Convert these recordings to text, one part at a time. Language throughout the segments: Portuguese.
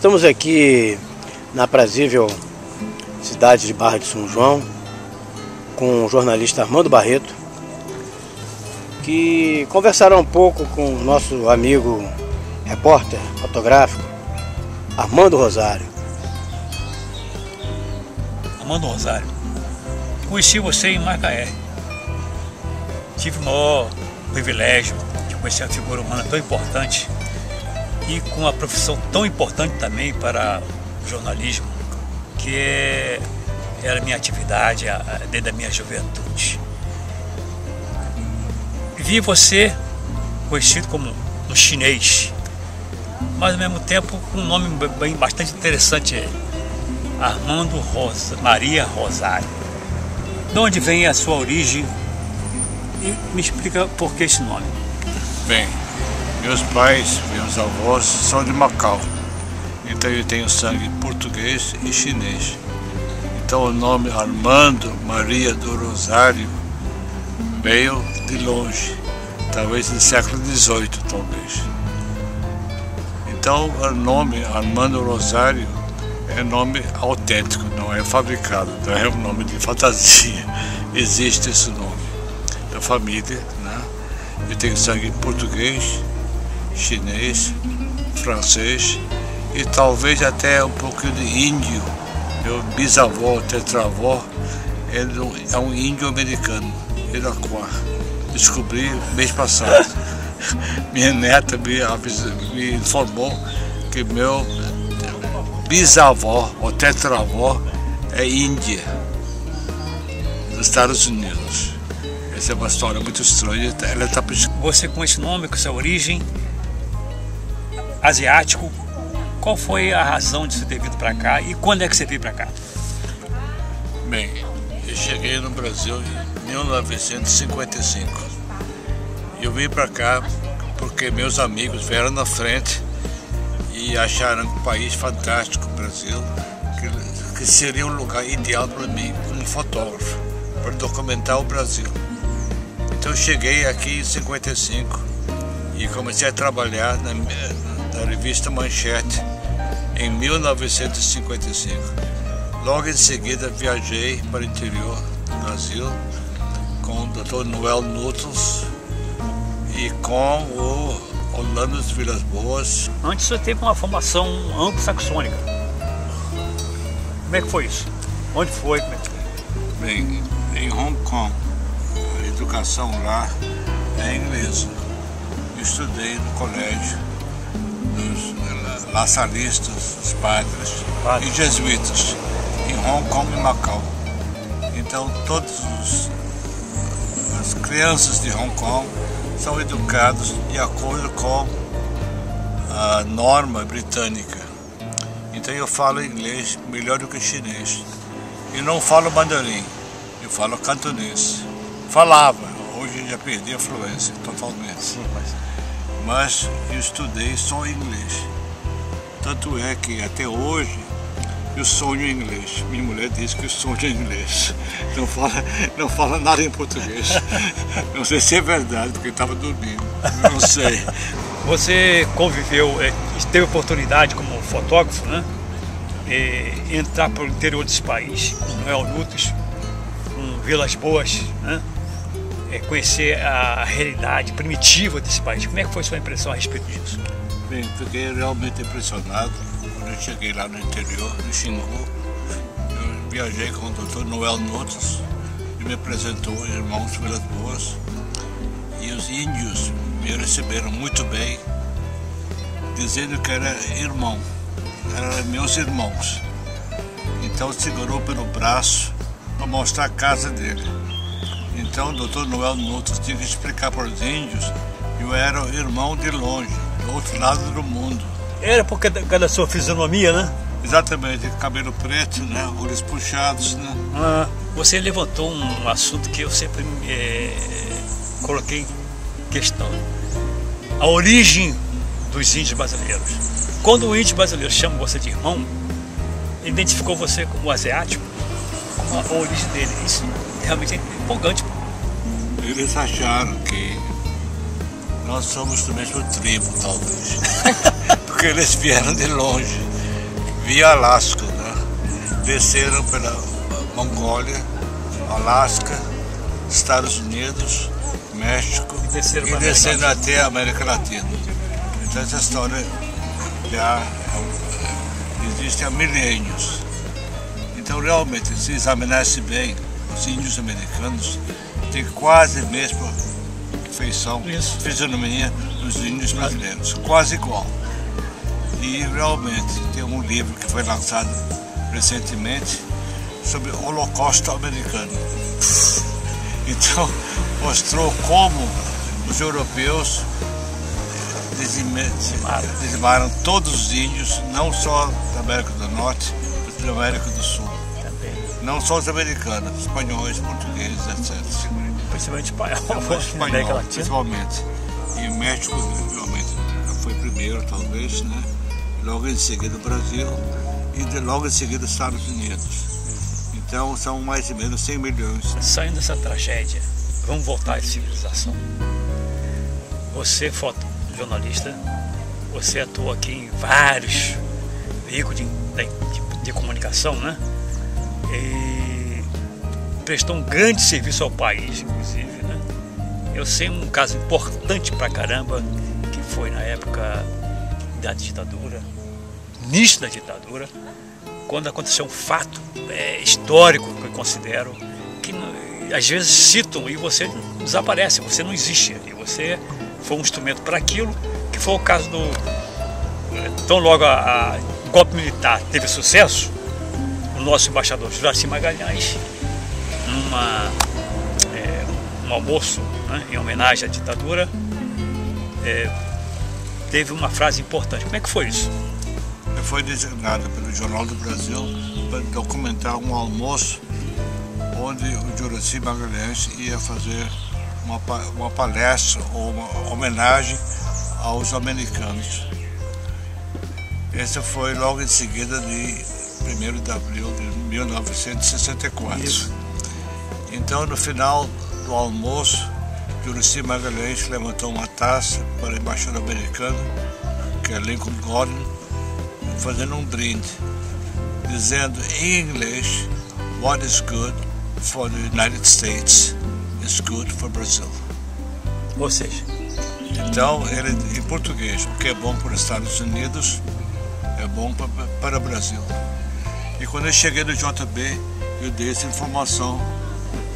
Estamos aqui na aprazível cidade de Barra de São João com o jornalista Armando Barreto, que conversará um pouco com o nosso amigo repórter fotográfico Armando Rosário. Armando Rosário, conheci você em Macaé. Tive o maior privilégio de conhecer uma figura humana tão importante e com uma profissão tão importante também para o jornalismo, que era a minha atividade desde a minha juventude. Vi você conhecido como um chinês, mas ao mesmo tempo com um nome bastante interessante, Armando Maria Rosário. De onde vem a sua origem e me explica por que esse nome? Bem, meus pais, meus avós são de Macau, então eu tenho sangue português e chinês. Então o nome Armando Maria do Rosário veio de longe, talvez do século XVIII, talvez. Então o nome Armando Rosário é nome autêntico, não é fabricado, não é um nome de fantasia. Existe esse nome da família, né? Eu tenho sangue português, chinês, francês e talvez até um pouco de índio. Meu bisavô, tetravó, é um índio americano, Iroquois. Descobri mês passado. Minha neta me informou que meu bisavó ou tetravó é índia, dos Estados Unidos. Essa é uma história muito estranha. Ela tá... Você com esse nome, com essa origem asiático, qual foi a razão de você ter vindo para cá e quando é que você veio para cá? Bem, eu cheguei no Brasil em 1955. Eu vim para cá porque meus amigos vieram na frente e acharam um país fantástico, o Brasil, que seria um lugar ideal para mim como fotógrafo, para documentar o Brasil. Então eu cheguei aqui em 55 e comecei a trabalhar na revista Manchete em 1955. Logo em seguida viajei para o interior do Brasil com o Dr. Noel Nuttels e com o Orlando Vilas Boas. Antes você teve uma formação anglo-saxônica. Como é que foi isso? Onde foi? Como é que foi? Bem, em Hong Kong, a educação lá é inglesa. Eu estudei no colégio dos laçalistas, os padres e jesuítas, em Hong Kong e Macau. Então todas as crianças de Hong Kong são educados de acordo com a norma britânica. Então eu falo inglês melhor do que chinês. E não falo mandarim, eu falo cantonês. Falava, hoje já perdi a fluência totalmente. Sim, mas eu estudei só inglês. Tanto é que até hoje eu sonho em inglês. Minha mulher diz que eu sonho em inglês. Não fala nada em português. Não sei se é verdade, porque estava dormindo. Não sei. Você conviveu, teve oportunidade como fotógrafo, né? Entrar para o interior desse país, com Noel Nuttels, com Vilas Boas, né? Conhecer a realidade primitiva desse país. Como é que foi sua impressão a respeito disso? Bem, fiquei realmente impressionado quando eu cheguei lá no interior, no Xingu. Eu viajei com o Dr. Noel Nuttels e me apresentou irmãos Vilas Boas. E os índios me receberam muito bem, dizendo que era irmão, eram meus irmãos. Então segurou pelo braço para mostrar a casa dele. Então o Dr. Noel Nuttels tinha que explicar para os índios que eu era o irmão de longe, do outro lado do mundo. Era por causa da sua fisionomia, né? Exatamente, cabelo preto, né? Olhos puxados, né? Você levantou um assunto que eu sempre coloquei em questão. A origem dos índios brasileiros. Quando o índio brasileiro chama você de irmão, ele identificou você como asiático, como a origem dele. Isso realmente é empolgante. Eles acharam que nós somos do mesmo tribo, talvez. Porque eles vieram de longe. via Alasca, né? Desceram pela Mongólia, Alasca, Estados Unidos, México e desceram até a América Latina. Então essa história já existe há milênios. Então realmente, se examinasse bem, os índios americanos têm quase a mesma feição, fisionomia dos índios brasileiros, quase igual. E realmente tem um livro que foi lançado recentemente sobre o Holocausto americano. Então mostrou como os europeus dizimaram todos os índios, não só da América do Norte, mas da América do Sul. Não só os americanos, espanhóis, portugueses, etc. Principalmente espanhol, principalmente. E o México realmente foi primeiro, talvez, né? Logo em seguida o Brasil e logo em seguida os Estados Unidos. Então são mais ou menos 100 milhões. Saindo dessa tragédia, vamos voltar à civilização. Você, fotojornalista, você atua aqui em vários veículos de comunicação, né? E prestou um grande serviço ao país, inclusive, né? Eu sei um caso importante pra caramba, que foi na época da ditadura, início da ditadura, quando aconteceu um fato histórico que eu considero, que às vezes citam e você desaparece, você não existe, e você foi um instrumento para aquilo, que foi o caso do... Tão logo o golpe militar teve sucesso, o nosso embaixador Juraci Magalhães, um almoço, né, em homenagem à ditadura, teve uma frase importante. Como é que foi isso? Foi designado pelo Jornal do Brasil para documentar um almoço onde o Juraci Magalhães ia fazer uma palestra ou uma homenagem aos americanos. Essa foi logo em seguida de 1º de abril de 1964. Isso. Então, no final do almoço, Juraci Magalhães levantou uma taça para o embaixador americano, que é Lincoln Gordon, fazendo um brinde, dizendo em inglês: "What is good for the United States is good for Brazil." Ou seja, então, ele em português: o que é bom para os Estados Unidos é bom para o Brasil. E quando eu cheguei no JB, eu dei essa informação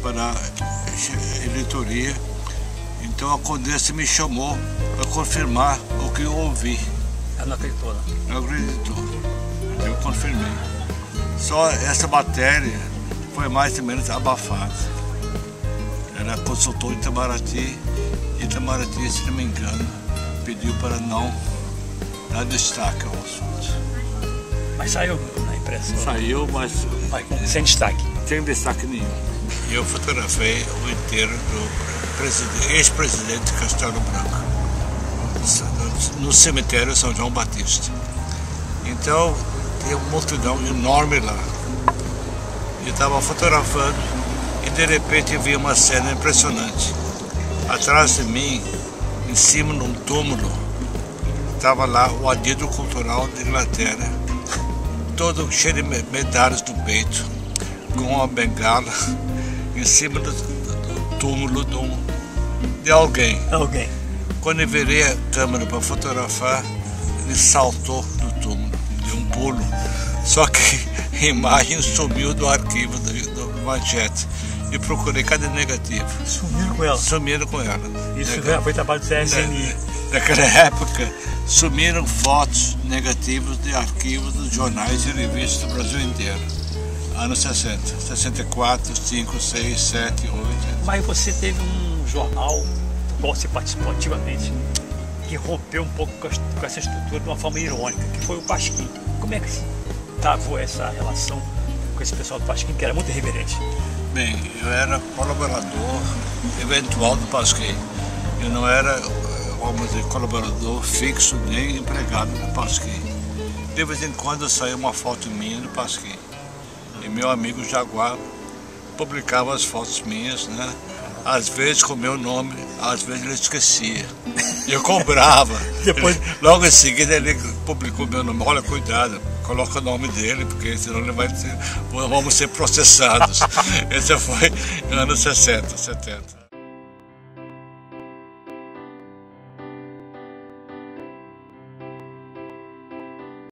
para a editoria. Então a Condessa me chamou para confirmar o que eu ouvi. Ela não acreditou, não? Não acreditou. Eu confirmei. Só essa matéria foi mais ou menos abafada. Ela consultou Itamaraty, e Itamaraty, se não me engano, pediu para não dar destaque ao assunto. Mas saiu na imprensa? Saiu, mas sem destaque? Sem destaque nenhum. E eu fotografei o enterro do ex-presidente Castelo Branco, no cemitério São João Batista. Então, tem uma multidão enorme lá. Eu estava fotografando e de repente eu vi uma cena impressionante. Atrás de mim, em cima de um túmulo, estava lá o adido cultural da Inglaterra, todo cheio de medalhas no peito, com uma bengala, em cima do túmulo de alguém. Quando eu virei a câmera para fotografar, ele saltou do túmulo, deu um pulo. Só que a imagem sumiu do arquivo do Manchete. E procurei cada negativo. Sumiram com ela? Sumiram com ela. Isso já foi trabalho do CSMI. Naquela época, sumiram fotos negativas de arquivos dos jornais e revistas do Brasil inteiro. Anos 60, 64, 5, 6, 7, 8. Mas você teve um jornal, você participou ativamente, que rompeu um pouco com essa estrutura de uma forma irônica, que foi o Pasquim. Como é que se travou essa relação com esse pessoal do Pasquim, que era muito irreverente? Bem, eu era colaborador eventual do Pasquim. Eu não era, vamos dizer, colaborador fixo nem empregado do Pasquim. De vez em quando saía uma foto minha do Pasquim. E meu amigo Jaguar publicava as fotos minhas, né? Às vezes com meu nome, às vezes ele esquecia. E eu cobrava. Depois... Logo em seguida ele publicou meu nome. Olha, cuidado, coloca o nome dele, porque senão ele vamos ser processados. Esse foi anos 60, 70.